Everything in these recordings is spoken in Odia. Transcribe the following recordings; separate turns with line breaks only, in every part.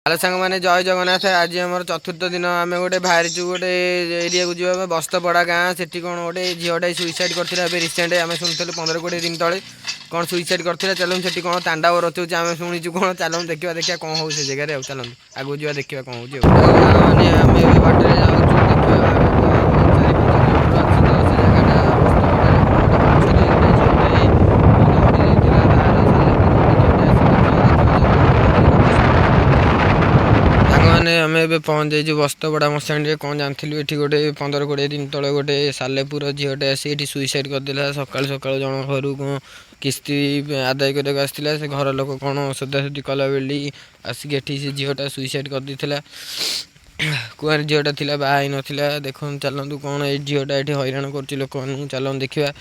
हेलो सांग मैंने जय जगन्नाथ। आज आम चतुर्थ दिन आम गोटे बाहरी गोटे एरिया को जी बस्तपड़ा गाँ से कौन गोटे झीटा सुइसाइड करता रिसेंट आम शुणुलु 15-20 दिन तले कौन सुइसाइड करता। चलूँ से कौन तांडव रचुचे आम शुणीचु कौन चलूँ देखा देखा कौन हो जगह चलूँ आगू जा देखा कौन हो बाटे आम ए पहुँच जाइए बस्तपड़ा मशाणी कौन जानी ये गोटे 15-20 दिन तले गोटे सालेपुर झीटे आसी ये सुइसाइड करदेला। सका सका जन घर कौन किस्ती आदाय करके आसाला से घर लोक कौन सोदासोदी कला बेली आसिक से झीटा सुइसाइड करदेला। कुआर झीटा थी बाई नाला देख चलतु कौन ये झीटा ये हैरान कर लोक चल देखा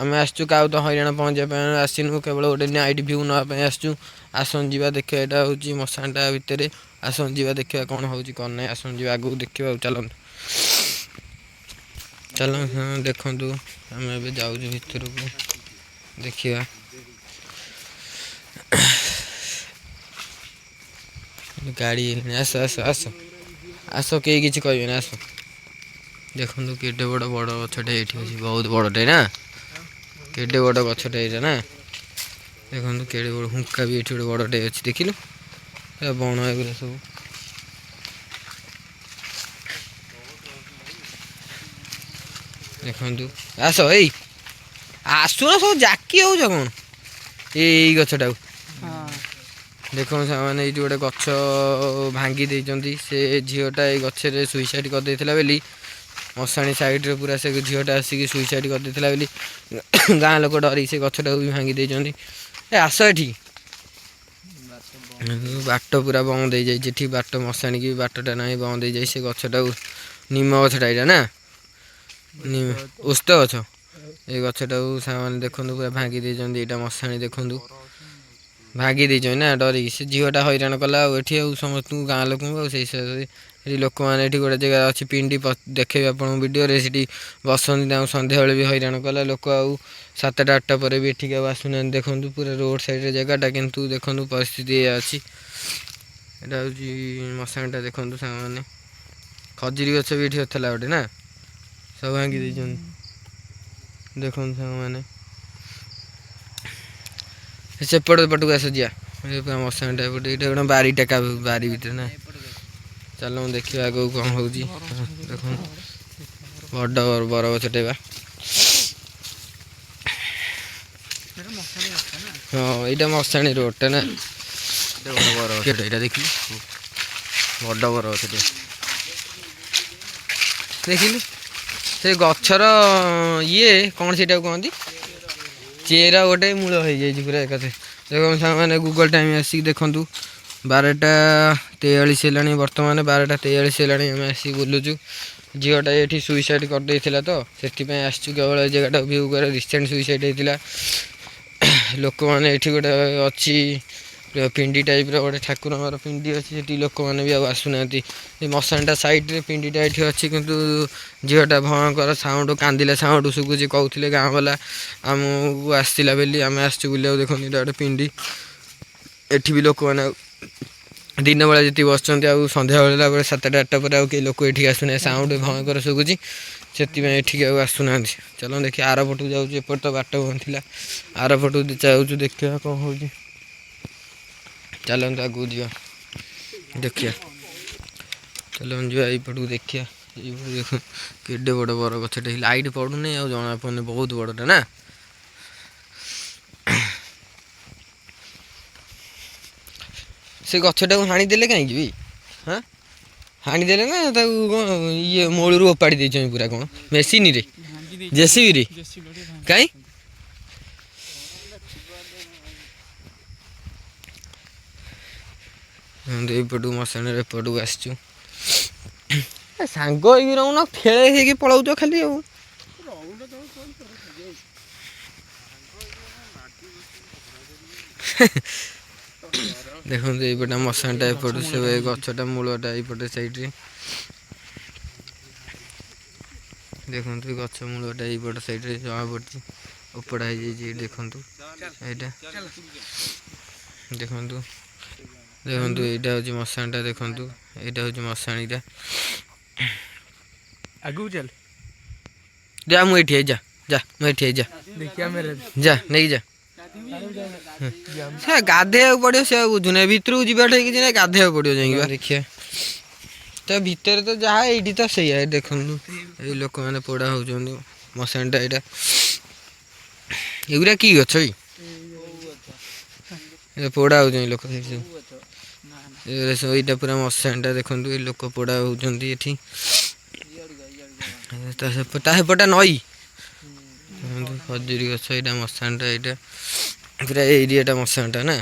आम आसचु क्या तो हैरान पहुँचा आसनु केवल गोटे नाइट भ्यू नापी आसचु। आसन जा देखा यहाँ हूँ मशाणटा भितर आसन जा देखा कौन हो कौन ना आसन जा आगू देखा चलतु चल देखु आम ए जाऊँ भर को देखा गाड़ी आस आस आस आस कई कि कहे आस देखु केटे बड़ बड़ गछटे ये बहुत बड़टे ना केटे बड़ गछटे ये ना देखो केड़े बड़ हुंका भी ये गोटे बड़टे अच्छी देखिलु बण एगुरा सब देखु आस ए आसुन सब जाकी हो कौन यही गछटा देख मैंने ये गोटे गछ भांगी देती से झीटा ये गचर सुइसाइड करदेला बोली मशाणी साइड्रे पूरा से झीटा आसिक सुइसाइड करदेला बोली गाँ लोक डर से गछटा भी भांगी देती। आस ये बाट पूरा बंद हो जाए बाट मशाणी की बाटटा ना बंद हो जाए से गछटा निम गछटा यहाँ ना उस्त गछ ये गछटा से देखु पूरा भांगी देती यहाँ मशाणी देखु भागी देच ना डरिकी से झीटा हैरान कला ये समस्त गाँ लोक लोक मैंने गोटे जगह अच्छी पिंडी देखे आप वीडियो बसती सन्ध्या भी हैरान कला लोक आउ 7टा 8टा पर भी एठिक आसुना देखु पूरा रोड साइड जगहटा किंतु देखु परिस्थिति अच्छी यहाँ हूँ मशाणीटा देखु मैंने खजुरी गछ भी ये था गोटे ना सब भांगी देखु मैंने सेपट पटक आस जा मशाणीटा एपटे ये गोटे बारी टेका बारी भितर ना चल देखा आगे कौन हो देख बड़ बर गछटे हाँ यहाँ मशाणी रोडटा ना बर देख बड़ बर गछटे देखिलु से गछर ये कौन से कहती चेरा गोटे मूल हो जाए पूरा एक देख मैंने गूगल टाइम आसिक देखु 12टा 43 है बर्तमान 12टा 43 है आम आसिक बुलुचु झीटा ये सुइसाइड करदेला तो से आसचु केवल जगह भ्यू कर रिसेंट सुइसाइड होता लोक मैंने ये गोटे अच्छी पिंडी टाइप गोटे ठाकुर पिंडी अच्छी से लोक मैंने भी आसुना मशाणीटा सैड्रे पिंडीटा ये अच्छी किंतु झीटा भयंकर साउंड कांदिला साउंड शुभुची कहते गाँ वाला आमको आसला बेली आम आसचु बुला देखो गोटे पिंडी एठी भी लोक मैंने दिन बेला जी बस सन्ध्या बेला 7टा 8टा पर कई लोक ये आसुना साउंड भयंकर शुभुची से आसुना चलो देखिए आर पटू जाऊँ तो बाट बंद थी आर पटू जाऊँ देखा कौन हो चलते आगू जा देखिया चलो जा यपटू देखिया देख केडे बड़ बर गछटे लाइट पड़ूनी आ जना पड़े बहुत बड़टा ना से गछटा को हाणीदे कहीं हाँ हाणीदे ना ये मूलू ओपाड़ी दे पूरा कौन मेसीन रे जेसीबी रे कहीं एपटू मशाणी एपटू आसचु सांग रहुन फेल पलाऊ खाली देखो ये मशाणीटा एपटू से गछटा मूलटा ये सैड्रे देखु गछ मूलटा ये सैड्रे जमा पड़ी उपड़ा हो देखु यहाँ देखु ଦେଖନ୍ତୁ ଏଇଟା ହେଉଛି ମଶାଣିଟା, ଦେଖନ୍ତୁ ଏଇଟା ହେଉଛି ମଶାଣିଟା।
ଆଗକୁ ଚାଲ,
ଯା ମୁଁ ଏଇଠି ଯା ଯା ମୁଁ ଏଇଠି ଯା ଯା ନେଇକି ଯା। ସେ ଗାଧେଇବାକୁ ପଡ଼ିବ, ସେ ଆଉ ବୁଝୁନି ଭିତରକୁ ଯିବାଟା କିଛି ନାହିଁ, ଗାଧେଇବାକୁ ପଡ଼ିବ ଯାଇକି ଦେଖିବା। ତା ଭିତରେ ତ ଯାହା, ଏଇଠି ତ ସେଇଆ। ଦେଖନ୍ତୁ ଏଇ ଲୋକମାନେ ପୋଡ଼ା ହେଉଛନ୍ତି, ମଶାଣିଟା ଏଇଟା। ଏଗୁଡ଼ା କି ଗଛ ଏଇ ପୋଡ଼ା ହେଉଛନ୍ତି ଲୋକ ସବୁ। ଏଇଟା ପୁରା ମଶାଣିଟା, ଦେଖନ୍ତୁ ଏଇ ଲୋକ ପୋଡ଼ା ହେଉଛନ୍ତି ଏଠି। ତା ସେପଟା ନଈ, ଖଜୁରୀ ଗଛ, ଏଇଟା ମଶାଣିଟା, ଏଇଟା ପୁରା ଏରିଆଟା ମଶାଣିଟା ନା।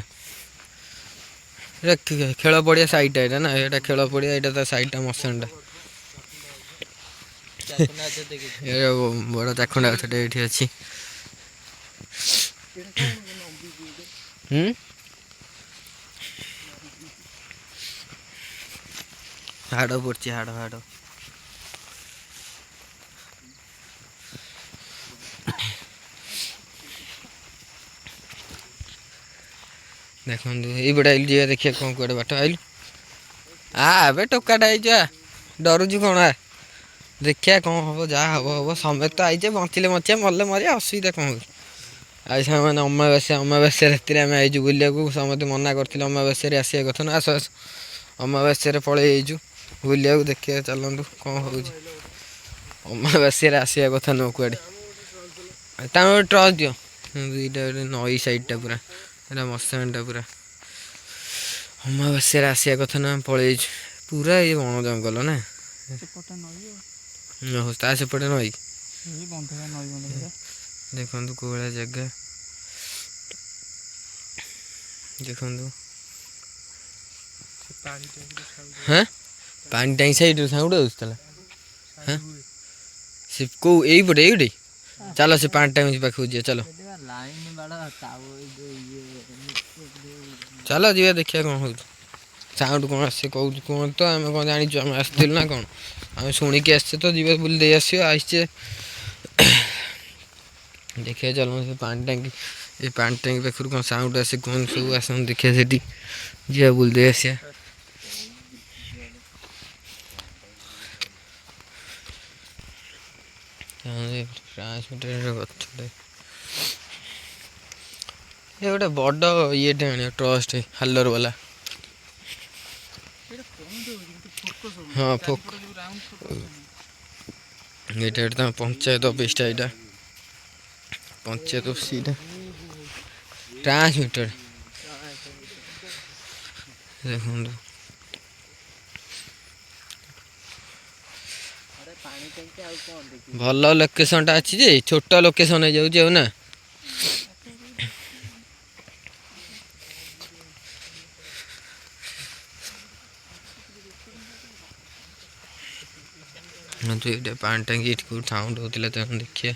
ଏଇଟା ଖେଳ ପଡ଼ିଆ ସାଇଡ଼ଟା, ଏଇଟା ନା, ଏଇଟା ଖେଳ ପଡ଼ିଆ, ଏଇଟା ତା ସାଇଡ଼ଟା ମଶାଣିଟା। ବଡ଼ ଚାଖୁଣ୍ଡା ଗଛଟେ ଏଇଠି ଅଛି। ହାଡ଼ ପଡ଼ୁଛି, ହାଡ଼ ହାଡ଼। ଦେଖନ୍ତୁ ଏଇପଟେ ଆଇଲୁ, ଯିବା ଦେଖିବା କ'ଣ କୁଆଡ଼େ ବାଟ ଆଇଲୁ। ଏବେ ଟୋକାଟା ହେଇଛୁ, ଡରୁଛୁ କ'ଣ? ଦେଖିବା କ'ଣ ହବ, ଯାହା ହବ ହବ। ସମୟ ତ ଆଇଛେ, ବଞ୍ଚିଲେ ବଞ୍ଚିବା, ମରିଲେ ମରିବା, ଅସୁବିଧା କ'ଣ ହେଉଛି। ଆଉ ସାଙ୍ଗମାନେ ଅମାବାସ୍ୟା ରାତିରେ ଆମେ ଆଇଛୁ ବୁଲିବାକୁ। ସମସ୍ତେ ମନା କରିଥିଲେ ଅମାବାସ୍ୟାରେ ଆସିବା କଥା ନା, ଆସ ଆସ। ଅମାବାସ୍ୟାରେ ପଳେଇ ଯାଇଛୁ ବୁଲିବାକୁ, ଦେଖିବା ଚାଲନ୍ତୁ କ'ଣ ହେଉଛି। ଅମାବାସ୍ୟାରେ ଆସିବା କଥା ନୁହଁ କୁଆଡ଼େ। ତାଙ୍କ ଗୋଟେ ଟ୍ରଚ୍ ଦିଅ। ଏଇଟା ଗୋଟେ ନଈ ସାଇଡ଼୍ଟା ପୁରା, ଏଇଟା ମଶାଣିଟା ପୁରା। ଅମାବାସ୍ୟାରେ ଆସିବା କଥା ନା, ଆମେ ପଳେଇଛୁ ପୁରା। ଇଏ ବଣ ଜଙ୍ଗଲ ନା, ତା ସେପଟେ ନଈ। ଦେଖନ୍ତୁ କୋଉ ଭଳିଆ ଜାଗା, ଦେଖନ୍ତୁ। ପାଣି ଟାଙ୍କି ସାଇଡ଼ରେ ସାଉଣ୍ଡ ହେଉଛି ତାହେଲେ। ସେ କୋଉ ଏଇପଟେ ଏଇପଟେ ଚାଲ, ସେ ପାଣି ଟାଙ୍କି ପାଖକୁ ଯିବା, ଚାଲ ଚାଲ ଯିବା ଦେଖିବା କ'ଣ ହେଉଛି। ସାଉଣ୍ଡ କ'ଣ ଆସେ କହୁଛୁ କୁହନ୍ତୁ ତ, ଆମେ କ'ଣ ଜାଣିଛୁ? ଆମେ ଆସିଥିଲୁ ନା କ'ଣ? ଆମେ ଶୁଣିକି ଆସିଛେ ତ, ଯିବା ବୁଲି ଦେଇ ଆସିବା। ଆସିଛେ ଦେଖିବା, ଚାଲ ସେ ପାଣି ଟାଙ୍କି, ଏ ପାଣି ଟାଙ୍କି ପାଖରୁ କ'ଣ ସାଉଣ୍ଡ ଆସେ କୁହନ୍ତୁ ସବୁ। ଆସନ୍ତୁ ଦେଖିବା, ସେଠି ଯିବା ବୁଲି ଦେଇ ଆସିବା। ଟ୍ରାନ୍ସମିଟର ଗଛଟେ, ଏ ଗୋଟେ ବଡ଼ ଇଏଟେ ଆଣିବ, ଟ୍ରଚଟେ, ହାଲର ବାଲା। ହଁ ଏଇଟା ଗୋଟେ ତାଙ୍କ ପଞ୍ଚାୟତ ଅଫିସଟା, ଏଇଟା ପଞ୍ଚାୟତ ଅଫିସ, ଏଇଟା ଟ୍ରାନ୍ସମିଟର। ଦେଖନ୍ତୁ ଭଲ ଲୋକେସନଟା ଅଛି ଯେ, ଛୋଟ ଲୋକେସନ ହେଇଯାଉଛି ଆଉ ନା। ଏଇଟା ପାଣି ଟାଙ୍କି, ଏଠି କେଉଁଠି ସାଉଣ୍ଡ ହେଉଥିଲା, ତେଣୁ ଦେଖିବା।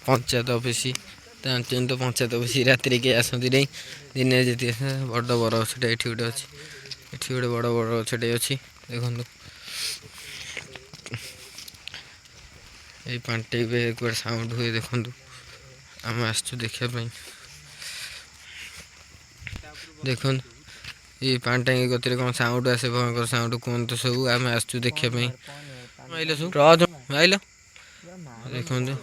ପଞ୍ଚାୟତ ଅଫିସ, ଜାଣିଛନ୍ତି ତ ପଞ୍ଚାୟତ ଅଫିସ ରାତିରେ କେହି ଆସନ୍ତି ନାହିଁ, ଦିନରେ ଯେତିକି। ବଡ଼ ବଡ଼ ଗଛଟେ ଏଠି ଗୋଟେ ଅଛି, ଏଠି ଗୋଟେ ବଡ଼ ବଡ଼ ଗଛଟେ ଅଛି, ଦେଖନ୍ତୁ। ଏଇ ପାଣିଟା ଏବେ କୁଆଡ଼େ ସାଉଣ୍ଡ ହୁଏ, ଦେଖନ୍ତୁ। ଆମେ ଆସିଛୁ ଦେଖିବା ପାଇଁ, ଦେଖନ୍ତୁ। ଏଇ ପାଣି ଟାଙ୍କି କତିରେ କ'ଣ ସାଉଣ୍ଡ ଆସେ, ଭୟଙ୍କର ସାଉଣ୍ଡ କୁହନ୍ତୁ ସବୁ। ଆମେ ଆସିଛୁ ଦେଖିବା ପାଇଁ। ଆଇଲ ସବୁ ଆଇଲ, ଦେଖନ୍ତୁ।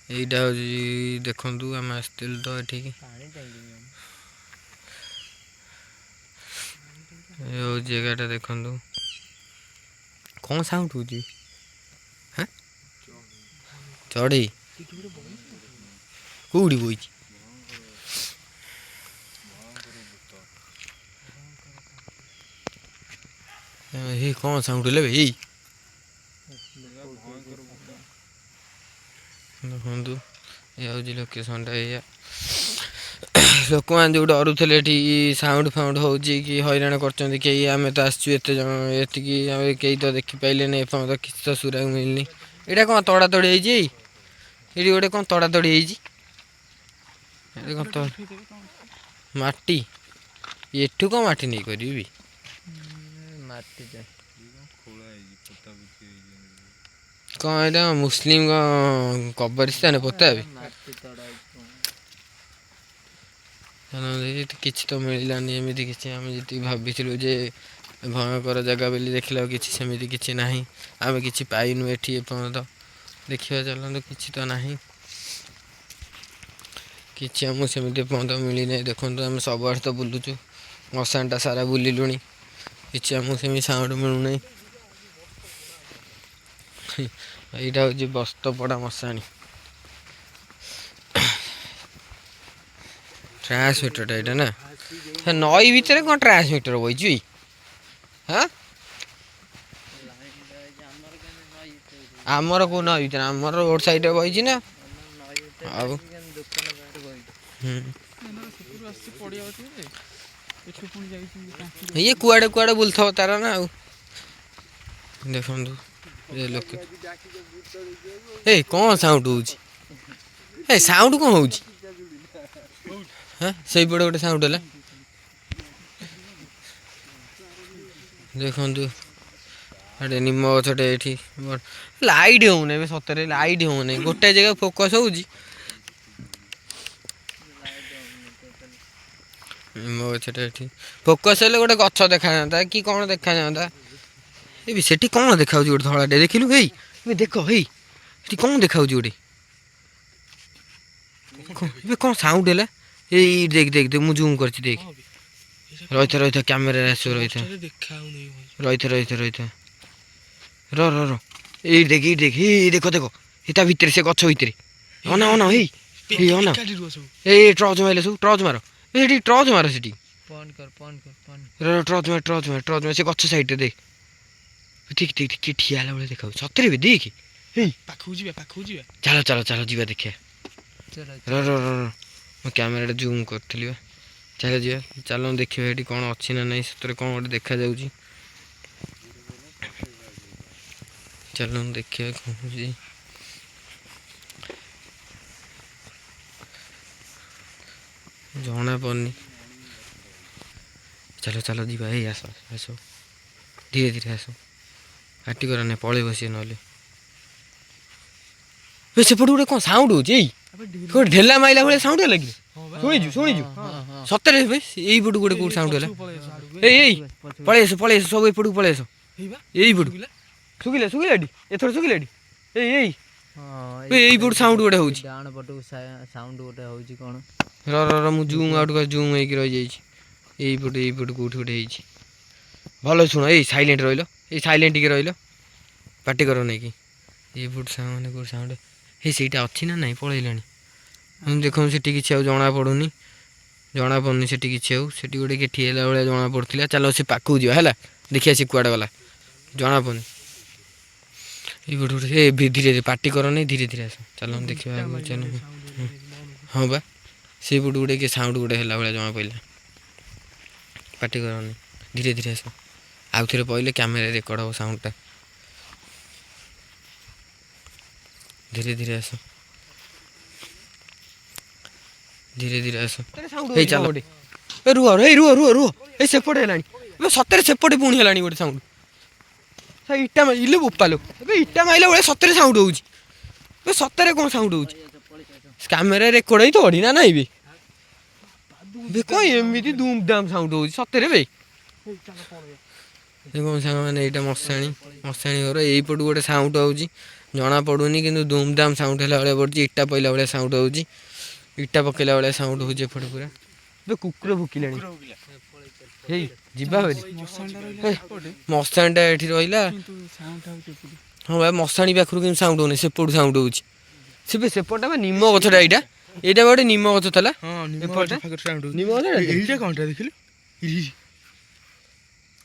ଏଇଟା ହେଉଛି, ଦେଖନ୍ତୁ ଆମେ ଆସିଥିଲୁ ତ ଏଠିକି। ଏ ହେଉଛି ଜାଗାଟା, ଦେଖନ୍ତୁ କ'ଣ ସାଉଣ୍ଡ ହେଉଛି। ଚଢ଼େଇ କେଉଁଠି ବଇଛି? ଏଇ କ'ଣ ସାଉଣ୍ଡ ହେଲେ ଏଇ ଦେଖନ୍ତୁ। ଏ ହେଉଛି ଲୋକେସନଟା ଏଇଆ। ଲୋକମାନେ ଯେଉଁ ଡରୁଥିଲେ ଏଠି ସାଉଣ୍ଡ ଫାଉଣ୍ଡ ହେଉଛି କି ହଇରାଣ କରୁଛନ୍ତି କେହି, ଆମେ ତ ଆସିଛୁ ଏତେ ଜଣ, ଏତିକି ଆମେ କେହି ତ ଦେଖିପାରିଲେନି ଏପର୍ଯ୍ୟନ୍ତ, କିଛି ତ ସୁରାଗ ମିଳିନି। ଏଇଟା କ'ଣ ତଡ଼ାତଡ଼ି ହେଇଛି? ଏଇଠି ଗୋଟେ କ'ଣ ତଡ଼ାତଡ଼ି ହେଇଛି? ଏଇଟା କ'ଣ ମାଟି? ଏଠୁ କ'ଣ ମାଟି ନେଇ କରିବି
ମାଟି ଯାଏ
କ'ଣ ଏଇଟା ମୁସଲିମ କବରସ୍ଥାନ ପୋତା ବି
ମାଟି ତଡ଼ା
କିଛି ତ ମିଳିଲାନି ଏମିତି କିଛି ଆମେ ଯେତିକି ଭାବିଥିଲୁ ଯେ ଭୟଙ୍କର ଜାଗା ବୋଲି ଦେଖିଲା କିଛି ସେମିତି କିଛି ନାହିଁ ଆମେ କିଛି ପାଇନୁ ଏଠି ଏପର୍ଯ୍ୟନ୍ତ ଦେଖିବା ଚାଲନ୍ତୁ କିଛି ତ ନାହିଁ କିଛି ଆମକୁ ସେମିତି ଏପର୍ଯ୍ୟନ୍ତ ମିଳିନାହିଁ ଦେଖନ୍ତୁ ଆମେ ସବୁଆଡ଼େ ତ ବୁଲୁଛୁ ମଶାଣିଟା ସାରା ବୁଲିଲୁଣି କିଛି ଆମକୁ ସେମିତି ସାଉଣ୍ଡ ମିଳୁନାହିଁ ଏଇଟା ହେଉଛି ବସ୍ତପଡ଼ା ମଶାଣି ଟ୍ରାନ୍ସମିଟରଟା ଏଇଟା ନା ନଈ ଭିତରେ କ'ଣ ଟ୍ରାନ୍ସମିଟର ବହିଛି ହଁ ଆମର କେଉଁ ନଈ ଭିତରେ ଆମର ରୋଡ଼ ସାଇଡ଼ରେ ବହିଛି ନା ଆଉ ଇଏ କୁଆଡ଼େ କୁଆଡ଼େ ବୁଲୁଥିବ ତାର ନା ଆଉ ଦେଖନ୍ତୁ ଏ ଲୋକ ଏ କ'ଣ ସାଉଣ୍ଡ ହେଉଛି ଏ ସାଉଣ୍ଡ କ'ଣ ହେଉଛି ହଁ ସେଇପଟେ ଗୋଟେ ସାଉଣ୍ଡ ହେଲା ଦେଖନ୍ତୁ ଏଠି ନିମ ଗଛଟେ ଏଠି ଲାଇଟ୍ ହେଉନି ଏବେ ସତରେ ଲାଇଟ୍ ହେଉନି ଗୋଟେ ଜାଗା ଫୋକସ୍ ହେଉଛି ନିମ ଗଛଟା ଏଠି ଫୋକସ୍ ହେଲେ ଗୋଟେ ଗଛ ଦେଖାଯାଆନ୍ତା କି କ'ଣ ଦେଖାଯାଆନ୍ତା ଏବେ ସେଠି କ'ଣ ଦେଖାଯାଉଛି ଗୋଟେ ଧଳାଟେ ଦେଖିଲୁ ହେଇ ଏବେ ଦେଖ ହେଇ ସେଠି କ'ଣ ଦେଖାଯାଉଛି ଗୋଟେ ଏବେ କ'ଣ ସାଉଣ୍ଡ ହେଲା ଏଇ ଦେଖ ଦେଖ ଦେଖ ମୁଁ ଜୁମ୍ କରିଛି ଦେଖ ରହିଥା ରହିଥା କ୍ୟାମେରାରେ ଆସିବ ରହିଥା ରହିଥା ରହିଥା ରହିଥା ର ର ର ଏଇ ଦେଖ ଏଇ ଦେଖ ଦେଖ ଏ ତା ଭିତରେ ସେ ଗଛ ଭିତରେ ଅନା ଅନା ହେଇ ଏଇ ଅନା ଏଇ ଟର୍ଚ୍ଚ ମାରିଲେ ସବୁ ଟର୍ଚ୍ଚ ମାର ଏଠି ଟର୍ଚ୍ଚ ମାର ସେଠି ଟର୍ଚ୍ଚ ମାର ସେ ଗଛ ସାଇଡ଼ରେ ଦେଖ ଠିକ ଠିକ ଠିକ ଠିଆ ହେଲା ଭଳିଆ ଦେଖାଉଛି ସତରେ ବି ଦେଖ ହେଇ ପାଖକୁ ଯିବା ଚାଲ ଚାଲ ଚାଲ ଯିବା ଦେଖିବା ର ର ର ମୁଁ କ୍ୟାମେରାଟା ଜୁମ୍ କରିଥିଲି ବା ଚାଲ ଯିବା ଚାଲ ଦେଖିବା ଏଠି କ'ଣ ଅଛି ନା ନାହିଁ ସତରେ କ'ଣ ଗୋଟେ ଦେଖାଯାଉଛି ଚାଲ ଦେଖିବା କ'ଣ ହେଉଛି ଜଣା ପଡ଼ୁନି ଚାଲ ଚାଲ ଯିବା ଏଇ ଆସ ଆସ ଧୀରେ ଧୀରେ ଆସ ପାଟି କର ନାହିଁ ପଳେଇବ ସିଏ ନହେଲେ ସେପଟେ ଗୋଟେ କ'ଣ ସାଉଣ୍ଡ ହେଉଛି ଏଇ ଗୋଟେ ଢେଲା ମାଇଲା ଭଳିଆ ସାଉଣ୍ଡ ହେଲା କି ଶୁଣିଛୁ ସତରେ ଏଇପଟୁ ଗୋଟେ କୋଉଠି ସାଉଣ୍ଡ ହେଲା ଏଇ ପଳେଇ ଆସ ସବୁ ଏପଟକୁ ପଳେଇ ଆସ ଏଇପଟୁ ଶୁଖିଲା ଏଠି ଏଥର ଶୁଖିଲା ଏଠି ଏଇପଟୁ ସାଉଣ୍ଡ ଗୋଟେ ହେଉଛି
ଡାହାଣ ପଟକୁ ସାଉଣ୍ଡ ଗୋଟେ ହେଉଛି କ'ଣ
ର ମୁଁ ଜୁମ୍ ଆଉଟ୍ କରି ଜୁମ୍ ହେଇକି ରହିଯାଇଛି ଏଇପଟୁ କୋଉଠି ଗୋଟେ ହେଇଛି ଭଲ ଶୁଣ ଏଇ ସାଇଲେଣ୍ଟ ରହିଲ ଏଇ ସାଇଲେଣ୍ଟ ଟିକେ ରହିଲ ପାଟି କର ନେଇକି ଏଇପଟୁ ସାଉଣ୍ଡ କୋଉଠି ସାଉଣ୍ଡ ହେଇ ସେଇଟା ଅଛି ନା ନାହିଁ ପଳେଇଲାଣି ଦେଖନ୍ତୁ ସେଠି କିଛି ଆଉ ଜଣାପଡ଼ୁନି ସେଠି କିଛି ଆଉ ସେଠି ଗୋଟେ କିଏ ଠିଆ ହେଲା ଭଳିଆ ଜଣାପଡ଼ୁଥିଲା ଚାଲ ସେ ପାଖକୁ ଯିବା ହେଲା ଦେଖିବା ସେ କୁଆଡ଼େ ଗଲା ଜଣାପଡ଼ୁନି ଏଇପଟୁ ଗୋଟେ ଏ ଧୀରେ ପାଟି କରନି ଧୀରେ ଧୀରେ ଆସ ଚାଲ ଦେଖିବା ହଁ ବା ସେଇପଟୁ ଗୋଟେ କିଏ ସାଉଣ୍ଡ ଗୋଟେ ହେଲା ଭଳିଆ ଜଣାପଡ଼ିଲା ପାଟି କରନି ଧୀରେ ଧୀରେ ଆସ ଆଉ ଥରେ ପଡ଼ିଲେ କ୍ୟାମେରା ରେକର୍ଡ଼ ହେବ ସାଉଣ୍ଡଟା ଧୀରେ ଧୀରେ ଆସ ଏଇ ଚାଲ ରୁହ ଏଇ ସେପଟେ ହେଲାଣି ଏବେ ସତରେ ସେପଟେ ପୁଣି ହେଲାଣି ଗୋଟେ ସାଉଣ୍ଡ ଇଟା ମାଇଲେ ବୋପାଲୋ ଏବେ ଇଟା ମାଇଲା ଭଳିଆ ସତରେ ସାଉଣ୍ଡ ହେଉଛି ଏବେ ସତରେ କ'ଣ ସାଉଣ୍ଡ ହେଉଛି କ୍ୟାମେରା ରେକର୍ଡ଼ ହେଇ ତ ଅଡ଼ି ନା ନାଇଁ ଏବେ କ'ଣ ଏମିତି ଧୁମ୍ ଧାମ୍ ସାଉଣ୍ଡ ହେଉଛି ସତରେ ବେ କ'ଣ ସାଙ୍ଗମାନେ ଏଇଟା ମଶାଣି ଘର ଏଇପଟୁ ଗୋଟେ ସାଉଣ୍ଡ ହେଉଛି ଜଣାପଡ଼ୁନି କିନ୍ତୁ ଧୁମ୍ ଧାମ୍ ସାଉଣ୍ଡ ହେଲା ଭଳିଆ ପଡ଼ୁଛି ଇଟା ପଇଲା ଭଳିଆ ସାଉଣ୍ଡ ହେଉଛି ଇଟା ପକେଇଲା ଭଳିଆ ସାଉଣ୍ଡ ହେଉଛି ଏପଟେ ପୁରା ଏବେ କୁକୁର ଭୁକିଲାଣି ହେଇ ଯିବା ମଶାଣିଟା ଏଠି ରହିଲା ହଁ ଭାଇ ମଶାଣି ପାଖରୁ କିନ୍ତୁ ସାଉଣ୍ଡ ହେଉନି ସେପଟୁ ସାଉଣ୍ଡ ହେଉଛି ସେପଟେ ବା ନିମ ଗଛଟା ଏଇଟା ଗୋଟେ ନିମ ଗଛ ଥିଲା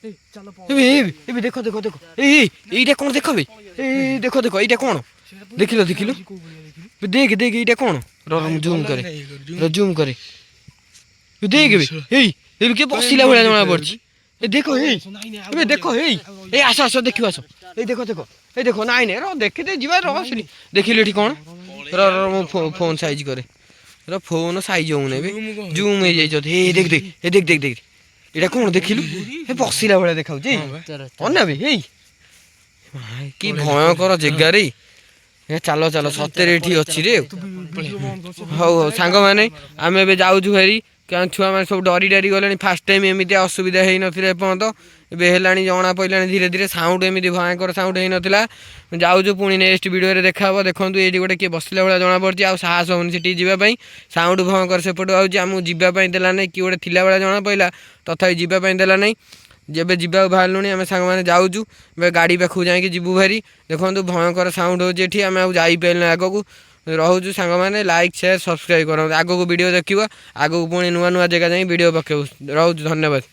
ଏବେ ଦେଖ ଏଇଟା କ'ଣ ଦେଖ ବେ ଏଇ ଦେଖ ଏଇଟା କ'ଣ ଦେଖିଲ ଦେଖ ଏଇଟା କ'ଣ ଜୁମ୍ କରେ ଦେଖ ଏଇ କିଏ ବସିଲା ଭଳିଆ ଜଣା ପଡୁଛି ଦେଖ ଏବେ ଦେଖ ଏଇ ଆସ ଦେଖିବ ଆସ ଏଇ ଦେଖ ନାଇଁ ର ଦେଖିଦେ ଯିବା ସେଠି ଦେଖିଲୁ ଏଠି କ'ଣ ମୁଁ ଫୋନ୍ ସାଇଜ୍ କରେ ଫୋନ୍ ସାଇଜ୍ ହଉନି ଏବେ ଜୁମ୍ ହେଇଯାଇଛି ଦେଖ ଏଇଟା କ'ଣ ଦେଖିଲୁ ଏ ବସିଲା ଭଳିଆ ଦେଖାଉଛି ଅନାବେ ହେଇ କି ଭୟଙ୍କର ଜାଗାରେ ଏ ଚାଲ ଚାଲ ସତରେ ଏଠି ଅଛି ରେ। ହଉ ହଉ ସାଙ୍ଗମାନେ ଆମେ ଏବେ ଯାଉଛୁ ଭାରି କାରଣ ଛୁଆମାନେ ସବୁ ଡରି ଡରି ଗଲେଣି। ଫାଷ୍ଟ ଟାଇମ୍ ଏମିତି ଅସୁବିଧା ହେଇନଥିଲା ଏପର୍ଯ୍ୟନ୍ତ, ଏବେ ହେଲାଣି ଜଣା ପଡ଼ିଲାଣି ଧୀରେ ଧୀରେ। ସାଉଣ୍ଡ ଏମିତି ଭୟଙ୍କର ସାଉଣ୍ଡ ହେଇନଥିଲା। ଯାଉଛୁ ପୁଣି ନେକ୍ସଟ ଭିଡ଼ିଓରେ ଦେଖାହେବ। ଦେଖନ୍ତୁ ଏଇଠି ଗୋଟେ କିଏ ବସିଲା ଭଳିଆ ଜଣାପଡ଼ୁଛି, ଆଉ ସାହସ ହେଉନି ସେଠିକି ଯିବା ପାଇଁ। ସାଉଣ୍ଡ ଭୟଙ୍କର ସେପଟୁ ଆଉଛି, ଆମକୁ ଯିବା ପାଇଁ ଦେଲା ନାହିଁ। କିଏ ଗୋଟେ ଥିଲା ଭଳିଆ ଜଣା ପଡ଼ିଲା, ତଥାପି ଯିବା ପାଇଁ ଦେଲା ନାହିଁ। ଯେବେ ଯିବାକୁ ବାହାରିଲୁଣି ଆମେ ସାଙ୍ଗମାନେ ଯାଉଛୁ, ଏବେ ଗାଡ଼ି ପାଖକୁ ଯାଇକି ଯିବୁ ଭାରି। ଦେଖନ୍ତୁ ଭୟଙ୍କର ସାଉଣ୍ଡ ହେଉଛି ଏଠି, ଆମେ ଆଉ ଯାଇପାରିଲୁନି ଆଗକୁ। ରହୁଛୁ ସାଙ୍ଗମାନେ, ଲାଇକ୍ ସେୟାର ସବସ୍କ୍ରାଇବ୍ କରନ୍ତୁ। ଆଗକୁ ଭିଡ଼ିଓ ଦେଖିବ, ଆଗକୁ ପୁଣି ନୂଆ ନୂଆ ଜାଗା ଯାଇ ଭିଡ଼ିଓ ପକେଇବୁ। ରହୁଛୁ, ଧନ୍ୟବାଦ।